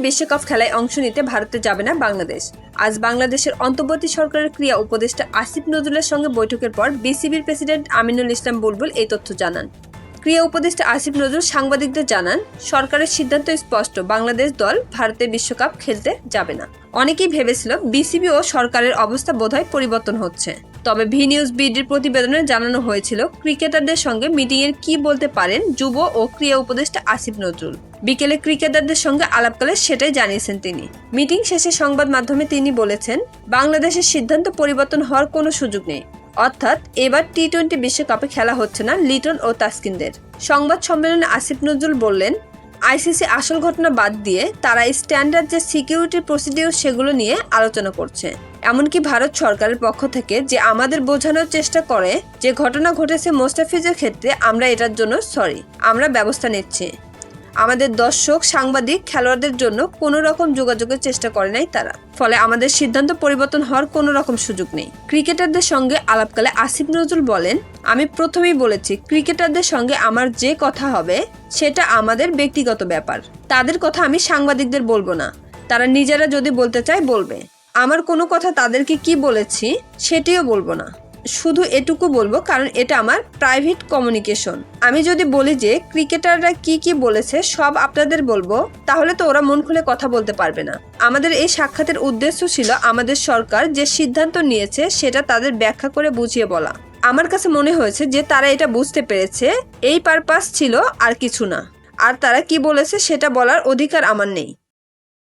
বিশ্বকাপ খেলায় অংশ নিতে ভারতে যাবে না বাংলাদেশ। আজ বাংলাদেশের অন্তর্বর্তী সরকারের ক্রীড়া উপদেষ্টা আসিফ নজরুলের সঙ্গে বৈঠকের পর বিসিবির প্রেসিডেন্ট আমিনুল ইসলাম বুলবুল এই তথ্য জানান। ক্রীড়া উপদেষ্টা আসিফ নজরুল সাংবাদিকদের জানান, সরকারের সিদ্ধান্ত স্পষ্ট, বাংলাদেশ দল ভারতে বিশ্বকাপ খেলতে যাবে না। অনেকেই ভেবেছিল বিসিবি ও সরকারের অবস্থা বোধহয় পরিবর্তন হচ্ছে। তবে ভি নিউজ বিডির প্রতিবেদনে জানানো হয়েছিল ক্রিকেটারদের সঙ্গে মিটিংয়ের কি বলতে পারেন যুব ও ক্রীড়া উপদেষ্টা আসিফ নজরুল। বিকেলে ক্রিকেটারদের সঙ্গে আলাপকালে সেটাই জানিয়েছেন তিনি। মিটিং শেষে সংবাদ মাধ্যমে তিনি বলেছেন, বাংলাদেশের সিদ্ধান্ত পরিবর্তন হওয়ার কোনো সুযোগ নেই। অর্থাৎ এবার টি-20 বিশ্বকাপে খেলা হচ্ছে না লিটন ও তাসকিনদের। সংবাদ সম্মেলনে আসিফ নজরুল বললেন, আইসিসি আসল ঘটনা বাদ দিয়ে তারা স্ট্যান্ডার্ড যে সিকিউরিটি প্রসিডিউর সেগুলো নিয়ে আলোচনা করছে। এমনকি ভারত সরকারের পক্ষ থেকে যে আমাদের বোঝানোর চেষ্টা করে যে ঘটনা ঘটেছে মোস্তাফিজের ক্ষেত্রে, আমরা এটার জন্য সরি, আমরা ব্যবস্থা নিচ্ছি। আমাদের দর্শক, সাংবাদিক, খেলোয়াড়দের জন্য কোনো রকম যোগাযোগের চেষ্টা করে নাই তারা। ফলে আমাদের সিদ্ধান্ত পরিবর্তন হওয়ার কোনো রকম সুযোগ নেই। ক্রিকেটারদের সঙ্গে আলাপকালে আসিফ নজরুল বলেন, আমি প্রথমেই বলেছি ক্রিকেটারদের সঙ্গে আমার যে কথা হবে সেটা আমাদের ব্যক্তিগত ব্যাপার। তাদের কথা আমি সাংবাদিকদের বলবো না। তারা নিজেরা যদি বলতে চায় বলবে। আমার কোনো কথা তাদেরকে কি বলেছি সেটিও বলবো না। শুধু এটুকু বলবো কারণ এটা আমার প্রাইভেট কমিউনিকেশন। আমি যদি বলি যে ক্রিকেটাররা কি বলেছে সব আপনাদের বলবো, তাহলে তো ওরা মন খুলে কথা বলতে পারবে না। আমাদের এই সাক্ষাতের উদ্দেশ্য ছিল আমাদের সরকার যে সিদ্ধান্ত নিয়েছে সেটা তাদের ব্যাখ্যা করে বুঝিয়ে বলা। আমার কাছে মনে হয়েছে যে তারা এটা বুঝতে পেরেছে, এই পারপাস ছিল, আর কিছু না। আর তারা কি বলেছে সেটা বলার অধিকার আমার নেই।